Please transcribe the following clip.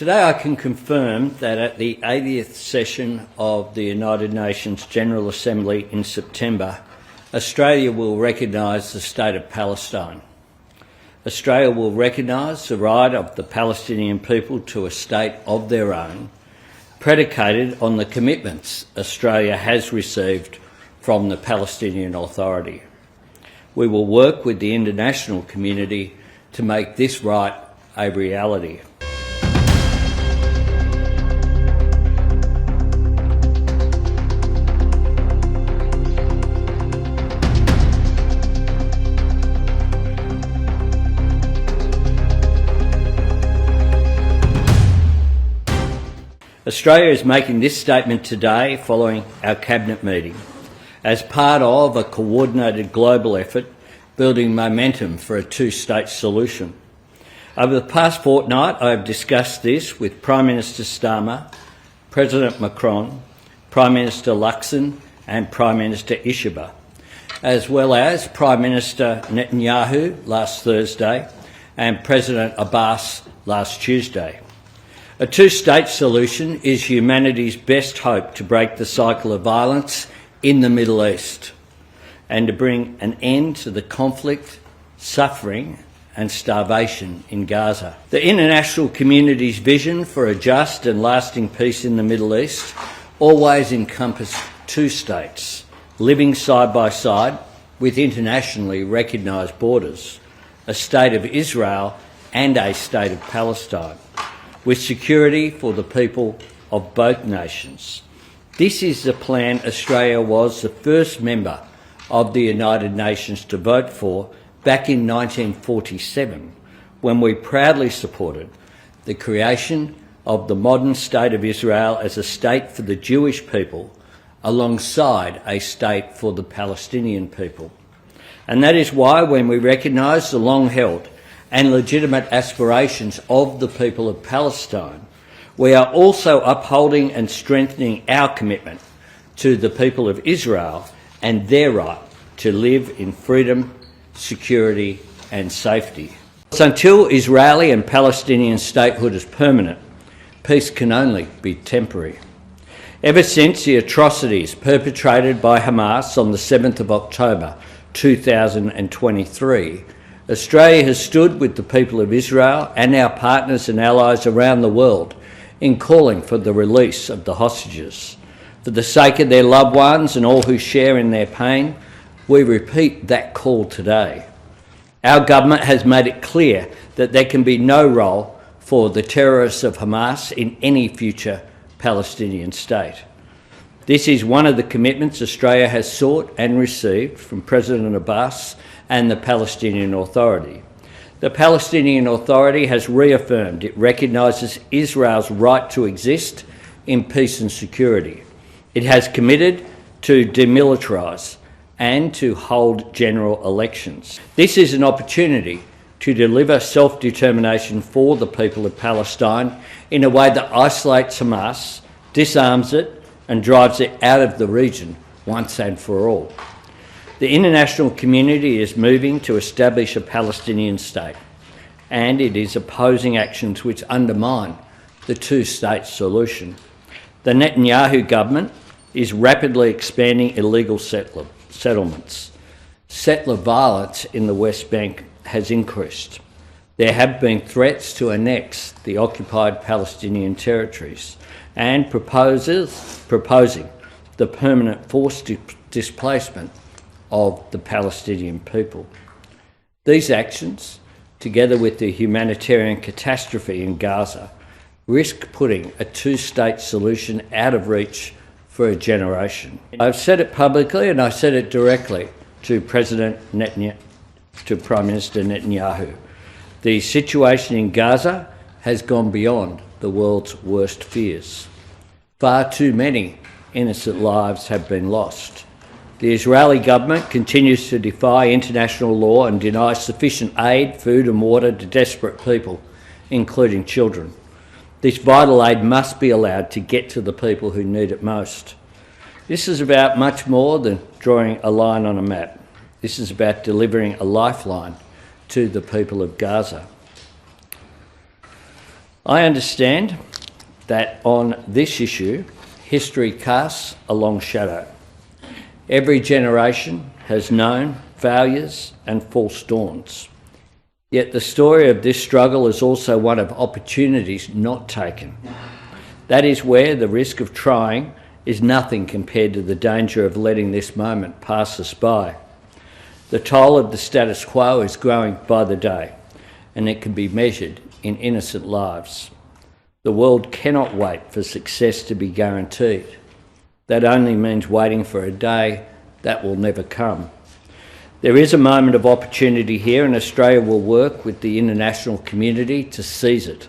Today I can confirm that at the 80th session of the United Nations General Assembly in September, Australia will recognise the State of Palestine. Australia will recognise the right of the Palestinian people to a state of their own, predicated on the commitments Australia has received from the Palestinian Authority. We will work with the international community to make this right a reality. Australia is making this statement today following our Cabinet meeting as part of a coordinated global effort building momentum for a two-state solution. Over the past fortnight, I have discussed this with Prime Minister Starmer, President Macron, Prime Minister Luxon and Prime Minister Ishaba, as well as Prime Minister Netanyahu last Thursday and President Abbas last Tuesday. A two-state solution is humanity's best hope to break the cycle of violence in the Middle East and to bring an end to the conflict, suffering and starvation in Gaza. The international community's vision for a just and lasting peace in the Middle East always encompassed two states living side by side with internationally recognised borders, a state of Israel and a state of Palestine, with security for the people of both nations. This is the plan Australia was the first member of the United Nations to vote for back in 1947, when we proudly supported the creation of the modern State of Israel as a state for the Jewish people alongside a state for the Palestinian people. And that is why, when we recognise the long-held and legitimate aspirations of the people of Palestine, we are also upholding and strengthening our commitment to the people of Israel and their right to live in freedom, security and safety. Until Israeli and Palestinian statehood is permanent, peace can only be temporary. Ever since the atrocities perpetrated by Hamas on the 7th of October 2023, Australia has stood with the people of Israel and our partners and allies around the world in calling for the release of the hostages. For the sake of their loved ones and all who share in their pain, we repeat that call today. Our government has made it clear that there can be no role for the terrorists of Hamas in any future Palestinian state. This is one of the commitments Australia has sought and received from President Abbas and the Palestinian Authority. The Palestinian Authority has reaffirmed it recognises Israel's right to exist in peace and security. It has committed to demilitarise and to hold general elections. This is an opportunity to deliver self-determination for the people of Palestine in a way that isolates Hamas, disarms it and drives it out of the region once and for all. The international community is moving to establish a Palestinian state, and it is opposing actions which undermine the two-state solution. The Netanyahu government is rapidly expanding illegal settlements. Settler violence in the West Bank has increased. There have been threats to annex the occupied Palestinian territories and proposing the permanent forced displacement of the Palestinian people. These actions, together with the humanitarian catastrophe in Gaza, risk putting a two-state solution out of reach for a generation. I've said it publicly and I said it directly to Prime Minister Netanyahu. The situation in Gaza has gone beyond the world's worst fears. Far too many innocent lives have been lost. The Israeli government continues to defy international law and deny sufficient aid, food and water to desperate people, including children. This vital aid must be allowed to get to the people who need it most. This is about much more than drawing a line on a map. This is about delivering a lifeline to the people of Gaza. I understand that on this issue, history casts a long shadow. Every generation has known failures and false dawns. Yet the story of this struggle is also one of opportunities not taken. That is where the risk of trying is nothing compared to the danger of letting this moment pass us by. The toll of the status quo is growing by the day, and it can be measured in innocent lives. The world cannot wait for success to be guaranteed. That only means waiting for a day that will never come. There is a moment of opportunity here, and Australia will work with the international community to seize it.